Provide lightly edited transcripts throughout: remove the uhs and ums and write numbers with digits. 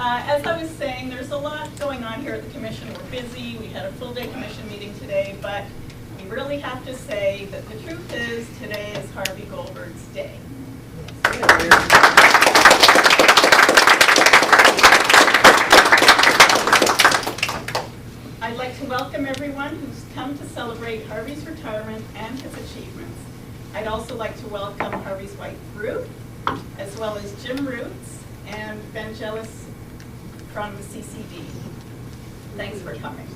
As I was saying, there's a lot going on here at the Commission. We're busy. We had a full-day Commission meeting today, but we really have to say that the truth is today is Harvey Goldberg's day. I'd like to welcome everyone who's come to celebrate Harvey's retirement and his achievements. I'd also like to welcome Harvey's wife, Ruth, as well as Jim Roots and Ben Jealous from the CCD. Thanks for coming.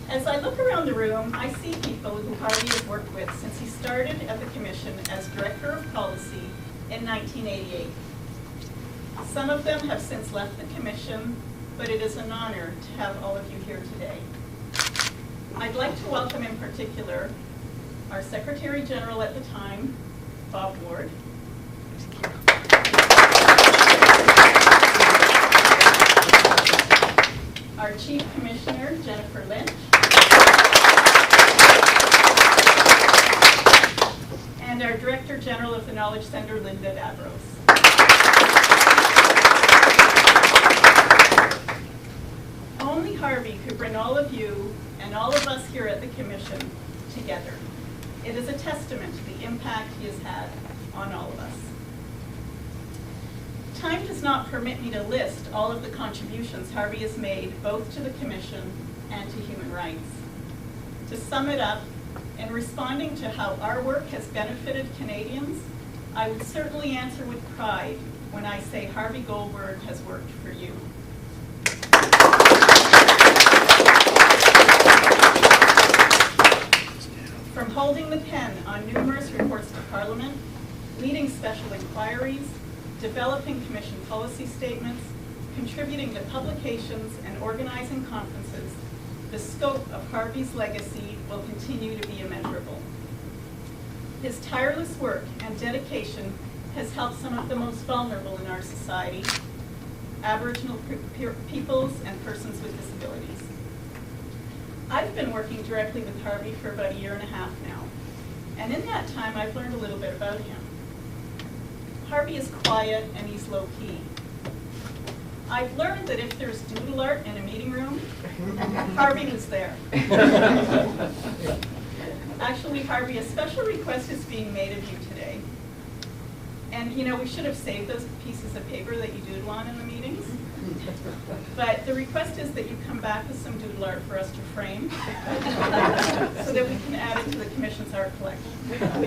As I look around the room, I see people who Harvey has worked with since he started at the Commission as Director of Policy in 1988. Some of them have since left the Commission, but it is an honor to have all of you here today. I'd like to welcome in particular our Secretary General at the time, Bob Ward. Our Chief Commissioner, Jennifer Lynch. And our Director General of the Knowledge Center, Linda Davros. Only Harvey could bring all of you and all of us here at the Commission together. It is a testament to the impact he has had on all of us. Time does not permit me to list all of the contributions Harvey has made both to the Commission and to human rights. To sum it up, in responding to how our work has benefited Canadians, I would certainly answer with pride when I say Harvey Goldberg has worked for you. From holding the pen on numerous reports to Parliament, leading special inquiries, developing Commission policy statements, contributing to publications, and organizing conferences, the scope of Harvey's legacy will continue to be immeasurable. His tireless work and dedication has helped some of the most vulnerable in our society, Aboriginal peoples and persons with disabilities. I've been working directly with Harvey for about a year and a half now, and in that time I've learned a little bit about him. Harvey is quiet and he's low-key. I've learned that if there's doodle art in a meeting room, Harvey was there. Actually, Harvey, a special request is being made of you today. And you know, we should have saved those pieces of paper that you doodle on in the meetings. But the request is that you come back with some doodle art for us to frame so that we can add it to the Commission's art collection. I'll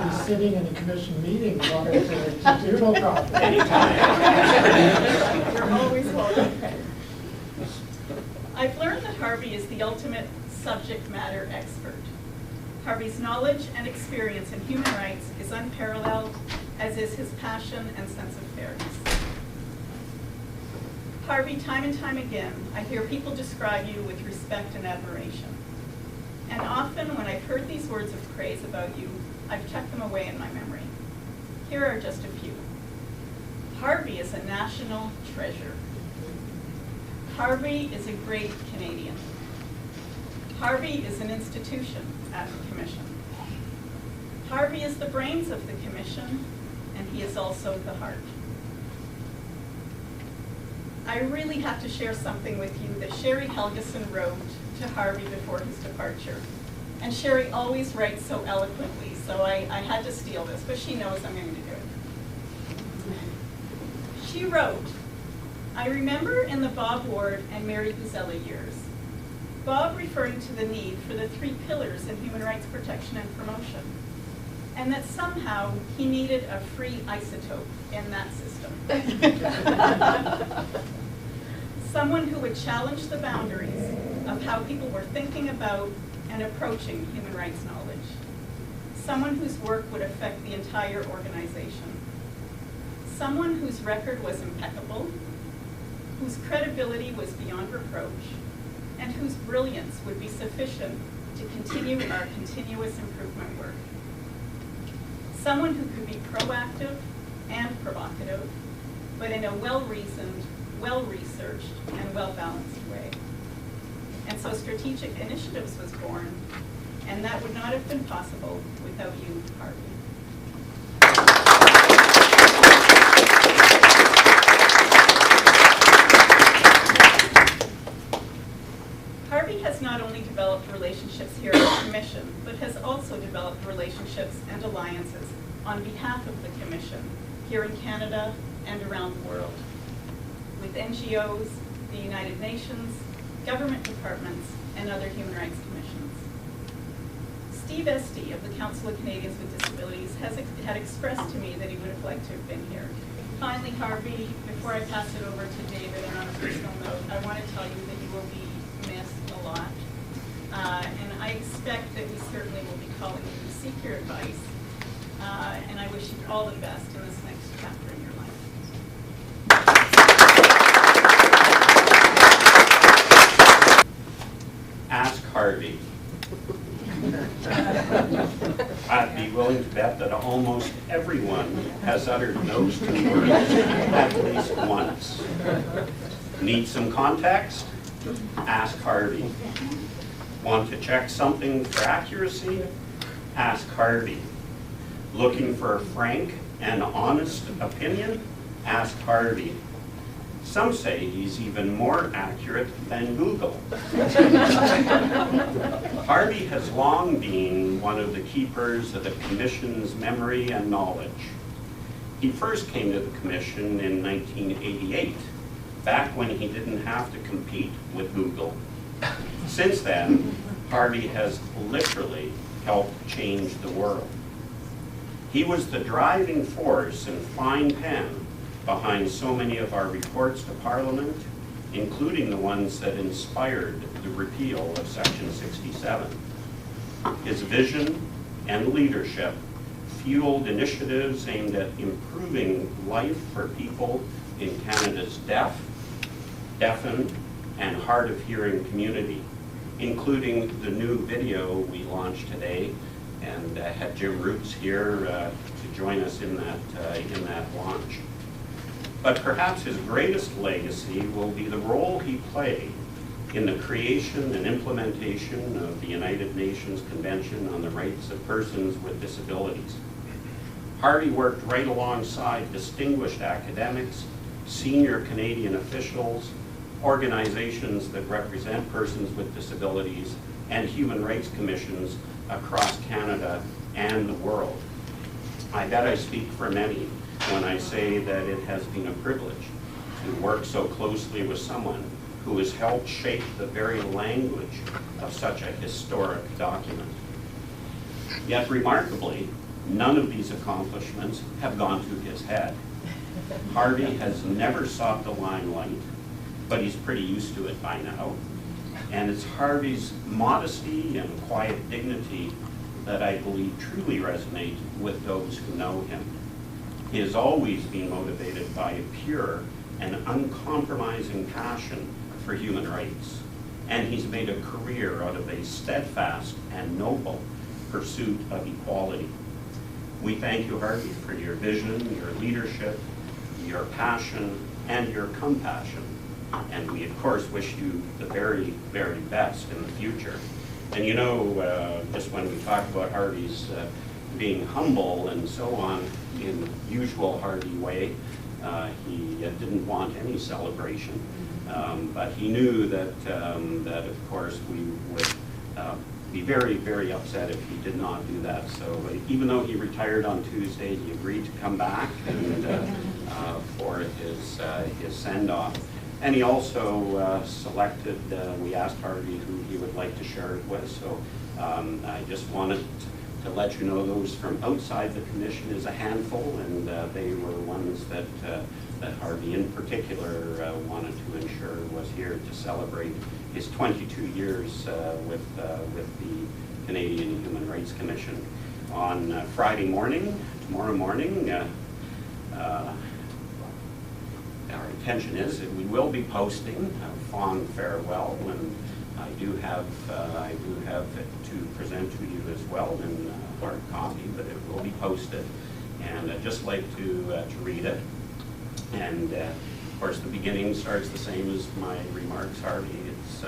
be sitting in the Commission meeting wanting to doodle drop anytime. You're always welcome. I've learned that Harvey is the ultimate subject matter expert. Harvey's knowledge and experience in human rights is unparalleled, as is his passion and sense of fairness. Harvey, time and time again, I hear people describe you with respect and admiration. And often when I've heard these words of praise about you, I've tucked them away in my memory. Here are just a few. Harvey is a national treasure. Harvey is a great Canadian. Harvey is an institution at the Commission. Harvey is the brains of the Commission, and he is also the heart. I really have to share something with you that Sherry Helgeson wrote to Harvey before his departure. And Sherry always writes so eloquently, so I had to steal this, but she knows I'm going to do it. She wrote, I remember in the Bob Ward and Mary Guzella years, Bob referring to the need for the 3 pillars in human rights protection and promotion, and that somehow he needed a free isotope in that system. Someone who would challenge the boundaries of how people were thinking about and approaching human rights knowledge. Someone whose work would affect the entire organization. Someone whose record was impeccable, whose credibility was beyond reproach, and whose brilliance would be sufficient to continue our continuous improvement work. Someone who could be proactive and provocative, but in a well-reasoned, well-researched, and well-balanced way. And so Strategic Initiatives was born, and that would not have been possible without you, Harvey. relationships and alliances on behalf of the Commission here in Canada and around the world, with NGOs, the United Nations, government departments, and other human rights commissions. Steve Esty of the Council of Canadians with Disabilities had expressed to me that he would have liked to have been here. Finally, Harvey, before I pass it over to David, and on a personal note, I want to tell you that you will be missed a lot. And I expect that we certainly will be calling you to seek your advice. And I wish you all the best in this next chapter in your life. Ask Harvey. I'd be willing to bet that almost everyone has uttered those two words at least once. Need some context? Ask Harvey. Want to check something for accuracy? Ask Harvey. Looking for a frank and honest opinion? Ask Harvey. Some say he's even more accurate than Google. Harvey has long been one of the keepers of the Commission's memory and knowledge. He first came to the Commission in 1988, back when he didn't have to compete with Google. Since then, Harvey has literally helped change the world. He was the driving force and fine pen behind so many of our reports to Parliament, including the ones that inspired the repeal of Section 67. His vision and leadership fueled initiatives aimed at improving life for people in Canada's deaf, deafened, and hard of hearing community, including the new video we launched today, and had Jim Roots here to join us in that launch. But perhaps his greatest legacy will be the role he played in the creation and implementation of the United Nations Convention on the Rights of Persons with Disabilities. Harvey worked right alongside distinguished academics, senior Canadian officials, organizations that represent persons with disabilities, and human rights commissions across Canada and the world. I bet I speak for many when I say that it has been a privilege to work so closely with someone who has helped shape the very language of such a historic document. Yet remarkably, none of these accomplishments have gone to his head. Harvey has never sought the limelight, but he's pretty used to it by now. And it's Harvey's modesty and quiet dignity that I believe truly resonate with those who know him. He has always been motivated by a pure and uncompromising passion for human rights, and he's made a career out of a steadfast and noble pursuit of equality. We thank you, Harvey, for your vision, your leadership, your passion, and your compassion. And we, of course, wish you the very, very best in the future. And you know, just when we talk about Harvey's being humble and so on, in the usual Harvey way, he didn't want any celebration. But he knew that, that of course, we would be very, very upset if he did not do that. So even though he retired on Tuesday, he agreed to come back and, for his send-off. And he also selected, we asked Harvey who he would like to share it with. So I just wanted to let you know those from outside the commission is a handful, and they were ones that that Harvey in particular wanted to ensure was here to celebrate his 22 years with the Canadian Human Rights Commission. On Friday morning, tomorrow morning, our intention is that we will be posting a fond farewell, and I do have it to present to you as well in hard copy, but it will be posted, and I'd just like to read it. And of course, the beginning starts the same as my remarks, Harvey. It's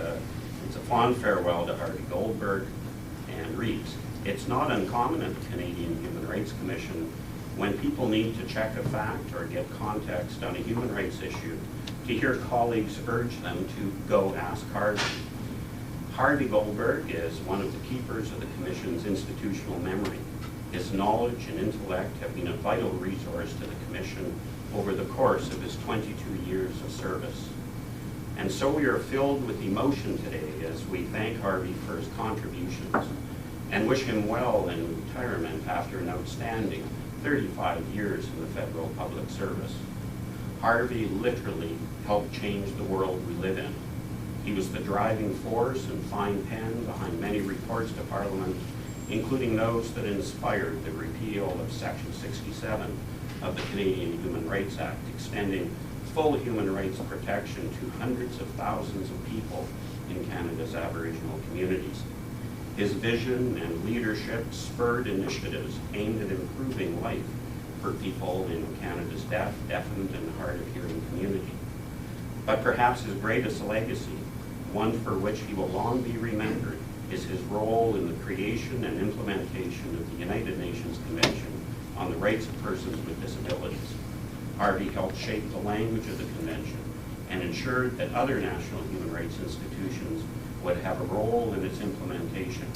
a fond farewell to Harvey Goldberg, and reads, "It's not uncommon at the Canadian Human Rights Commission when people need to check a fact or get context on a human rights issue to hear colleagues urge them to go ask Harvey. Harvey Goldberg is one of the keepers of the Commission's institutional memory. His knowledge and intellect have been a vital resource to the Commission over the course of his 22 years of service. And so we are filled with emotion today as we thank Harvey for his contributions and wish him well in retirement after an outstanding 35 years in the federal public service. Harvey literally helped change the world we live in. He was the driving force and fine pen behind many reports to Parliament, including those that inspired the repeal of Section 67 of the Canadian Human Rights Act, extending full human rights protection to hundreds of thousands of people in Canada's Aboriginal communities. His vision and leadership spurred initiatives aimed at improving life for people in Canada's deaf, deafened, and hard-of-hearing community. But perhaps his greatest legacy, one for which he will long be remembered, is his role in the creation and implementation of the United Nations Convention on the Rights of Persons with Disabilities. Harvey helped shape the language of the convention and ensured that other national human rights institutions would have a role in its implementation.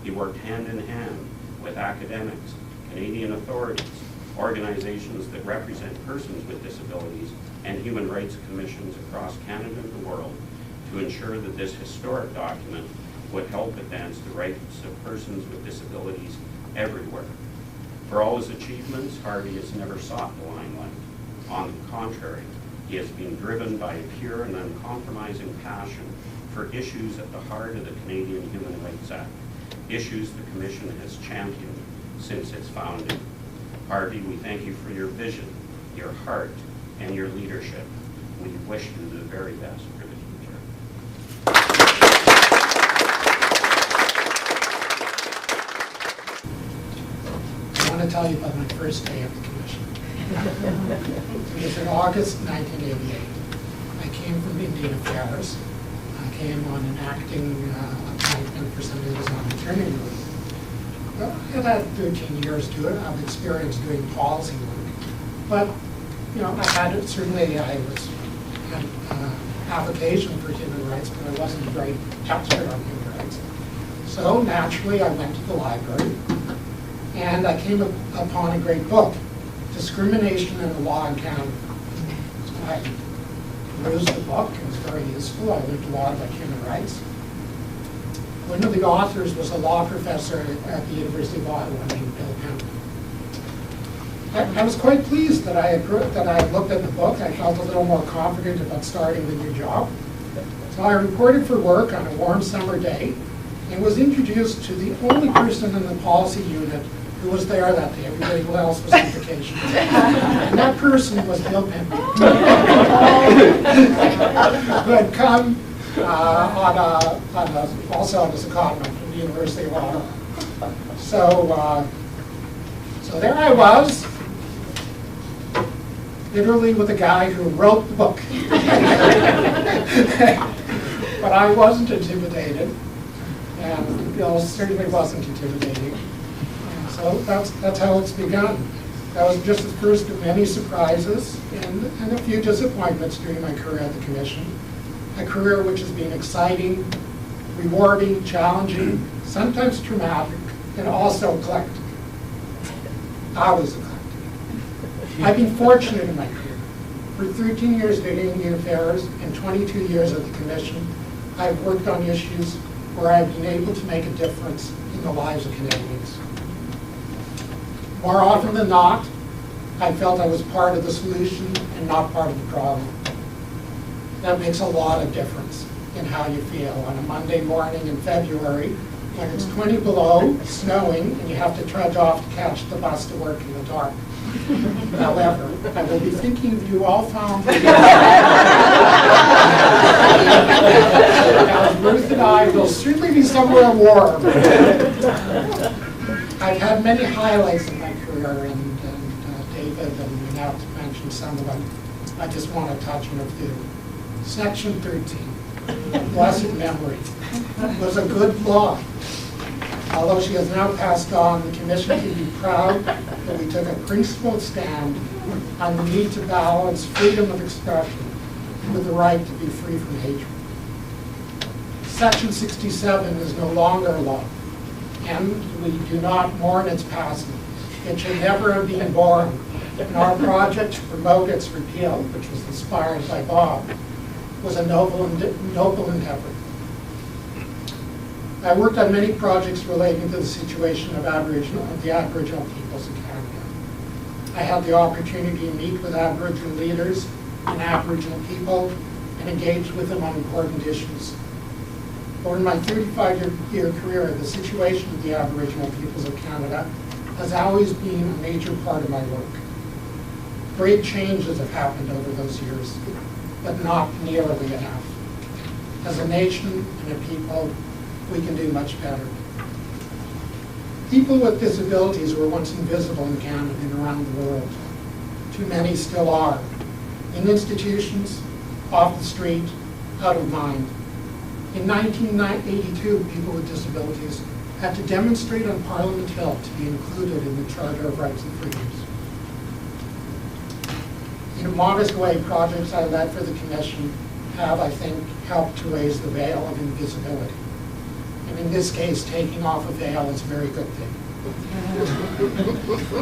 He worked hand in hand with academics, Canadian authorities, organizations that represent persons with disabilities, and human rights commissions across Canada and the world to ensure that this historic document would help advance the rights of persons with disabilities everywhere. For all his achievements, Harvey has never sought the limelight. On the contrary, he has been driven by a pure and uncompromising passion for issues at the heart of the Canadian Human Rights Act, issues the Commission has championed since its founding. Harvey, we thank you for your vision, your heart, and your leadership. We wish you the very best for the future. I want to tell you about my first day of the Commission. It was in August 1988. I came from Indian Affairs. I came on an acting appointment for somebody who was on maternity leave. Well, I had 13 years to it. I've experienced doing policy work. But, you know, I was had application for human rights, but I wasn't a great expert on human rights. So naturally, I went to the library, and I came upon a great book, Discrimination in the Law in Canada. So I perused the book. It was very useful. I learned a lot about human rights. One of the authors was a law professor at the University of Ottawa named Bill Penn. I was quite pleased that I had looked at the book. I felt a little more confident about starting the new job. So I reported for work on a warm summer day and was introduced to the only person in the policy unit who was there that day. Everybody else was on vacation. And that person was Bill Penn, who had come also as a secondment from the University of Ottawa. So there I was, literally with a guy who wrote the book. But I wasn't intimidated, and Bill certainly wasn't intimidating. And so that's how it's begun. That was just the first of many surprises and a few disappointments during my career at the Commission. A career which has been exciting, rewarding, challenging, sometimes traumatic, and also eclectic. I was eclectic. I've been fortunate in my career. For 13 years doing Indian Affairs and 22 years at the Commission, I've worked on issues where I've been able to make a difference in the lives of Canadians. More often than not, I felt I was part of the solution and not part of the problem. That makes a lot of difference in how you feel on a Monday morning in February when it's 20 below, snowing, and you have to trudge off to catch the bus to work in the dark. However, I will be thinking of you all found as Ruth and I will certainly be somewhere warm. I've had many highlights in my career, and David and Annette mentioned some of them. I just want to touch on a few. Section 13, blessed memory, was a good law. Although she has now passed on, the Commission can be proud that we took a principled stand on the need to balance freedom of expression with the right to be free from hatred. Section 67 is no longer a law. and we do not mourn its passing. It should never have been born. And our project to promote its repeal, which was inspired by Bob, was a noble endeavor. I worked on many projects relating to the situation of the Aboriginal peoples in Canada. I had the opportunity to meet with Aboriginal leaders and Aboriginal people and engage with them on important issues. Over my 35-year career, the situation of the Aboriginal peoples of Canada has always been a major part of my work. Great changes have happened over those years, but not nearly enough. As a nation and a people, we can do much better. People with disabilities were once invisible in Canada and around the world. Too many still are. In institutions, off the street, out of mind. In 1982, people with disabilities had to demonstrate on Parliament Hill to be included in the Charter of Rights and Freedoms. In a modest way, projects I led for the Commission have, I think, helped to raise the veil of invisibility. And in this case, taking off a veil is a very good thing.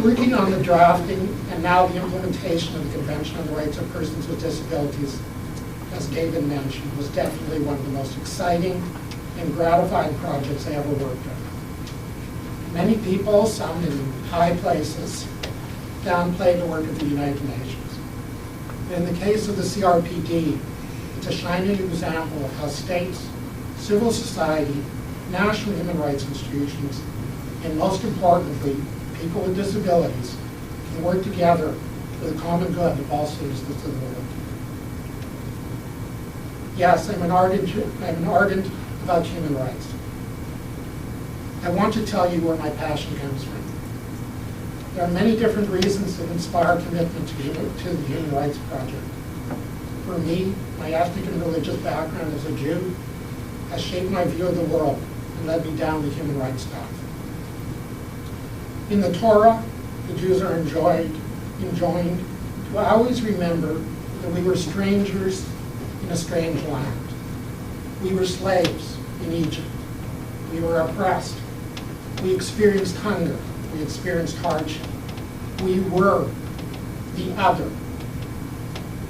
Working on the drafting and now the implementation of the Convention on the Rights of Persons with Disabilities, as David mentioned, was definitely one of the most exciting and gratifying projects I ever worked on. Many people, some in high places, downplay the work of the United Nations. In the case of the CRPD, it's a shining example of how states, civil society, national human rights institutions, and most importantly, people with disabilities, can work together for the common good of all citizens of the world. Yes, I'm an ardent about human rights. I want to tell you where my passion comes from. There are many different reasons that inspire commitment to the Human Rights Project. For me, my ethnic and religious background as a Jew has shaped my view of the world and led me down the human rights path. In the Torah, the Jews are enjoined to always remember that we were strangers in a strange land. We were slaves in Egypt. We were oppressed. We experienced hunger. We experienced hardship. We were the other.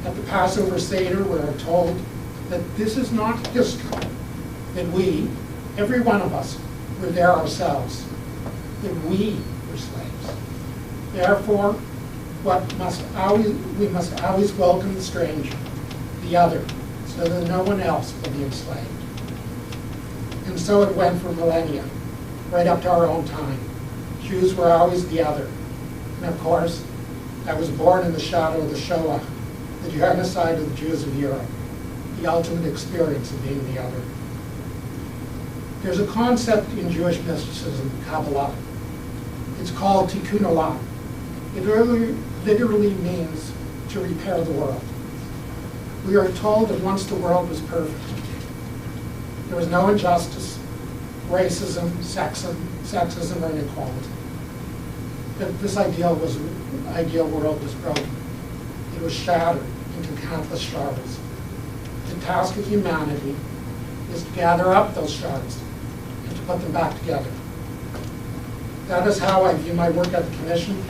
At the Passover Seder, we are told that this is not history, that we, every one of us, were there ourselves, that we were slaves. Therefore, we must always welcome the stranger, the other, so that no one else will be enslaved. And so it went for millennia, right up to our own time. Jews were always the other. And of course, I was born in the shadow of the Shoah, the genocide of the Jews of Europe, the ultimate experience of being the other. There's a concept in Jewish mysticism, Kabbalah. It's called Tikkun Olam. It literally means to repair the world. We are told that once the world was perfect, there was no injustice, racism, sexism, or inequality. That this ideal world was broken. It was shattered into countless shards. The task of humanity is to gather up those shards and to put them back together. That is how I view my work at the Commission,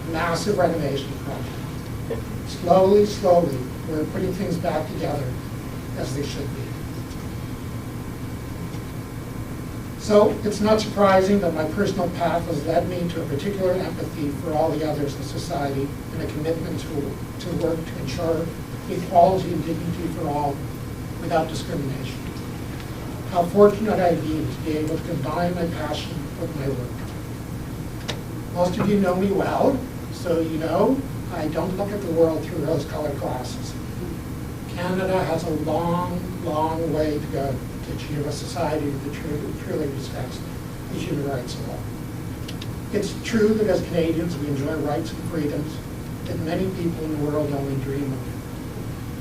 a massive renovation project. Slowly, we're putting things back together as they should be. So it's not surprising that my personal path has led me to a particular empathy for all the others in society and a commitment to work to ensure equality and dignity for all without discrimination. How fortunate I've been to be able to combine my passion with my work. Most of you know me well, so you know I don't look at the world through rose-colored glasses. Canada has a long, long way to go to achieve a society that truly respects the human rights of all. It's true that as Canadians we enjoy rights and freedoms that many people in the world only dream of.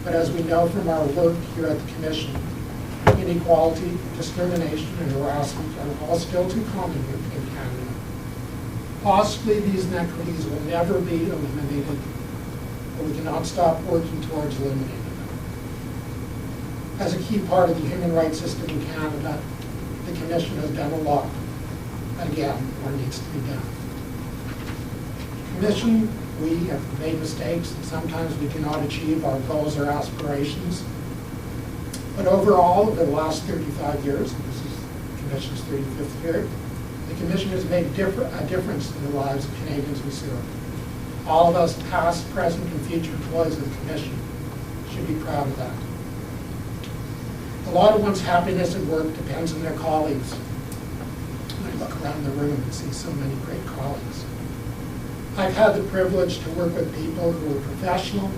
But as we know from our work here at the Commission, inequality, discrimination, and harassment are all still too common in Canada. Possibly these inequities will never be eliminated, but we cannot stop working towards eliminating them. As a key part of the human rights system in Canada, the Commission has done a lot. But again, more needs to be done. Commission, we have made mistakes, and sometimes we cannot achieve our goals or aspirations. But overall, over the last 35 years, and this is the Commission's 35th year, the Commission has made a difference in the lives of Canadians we serve. All of us, past, present, and future employees of the Commission, should be proud of that. A lot of one's happiness at work depends on their colleagues. I look around the room and see so many great colleagues. I've had the privilege to work with people who are professional,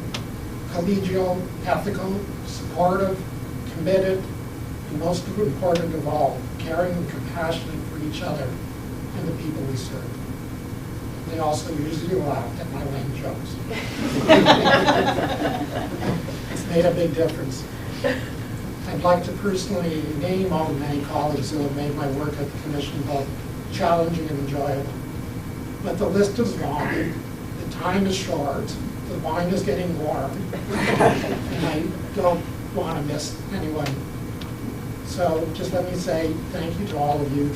collegial, ethical, supportive, committed, and most important of all, caring and compassionate for each other and the people we serve. They also usually laugh at my lame jokes. It's made a big difference. I'd like to personally name all the many colleagues who have made my work at the Commission both challenging and enjoyable. But the list is long, the time is short, the wine is getting warm, and I don't want to miss anyone. So just let me say thank you to all of you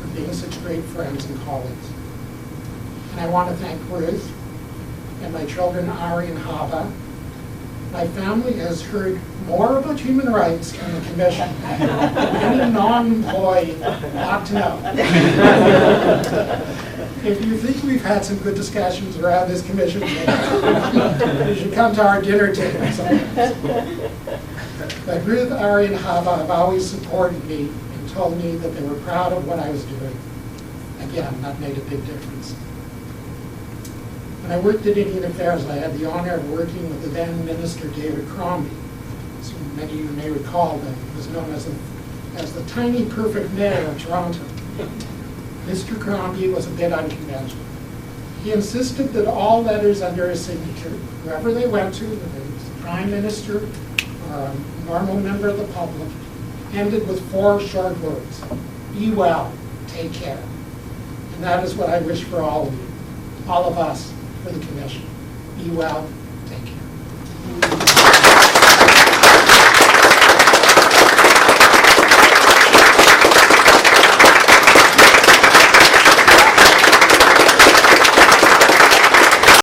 for being such great friends and colleagues. And I want to thank Ruth and my children, Ari and Hava. My family has heard more about human rights in the Commission than any non-employee ought to know. If you think we've had some good discussions around this Commission, you should come to our dinner table sometimes. But Ruth, Ari, and Hava have always supported me and told me that they were proud of what I was doing. Again, that made a big difference. When I worked at Indian Affairs, I had the honor of working with the then Minister David Crombie. So many of you may recall that he was known as the tiny perfect mayor of Toronto. Mr. Crombie was a bit unconventional. He insisted that all letters under his signature, whoever they went to, whether it was the Prime Minister or a normal member of the public, ended with 4 short words: be well, take care. And that is what I wish for all of you, all of us, for the Commission. Be well, take care.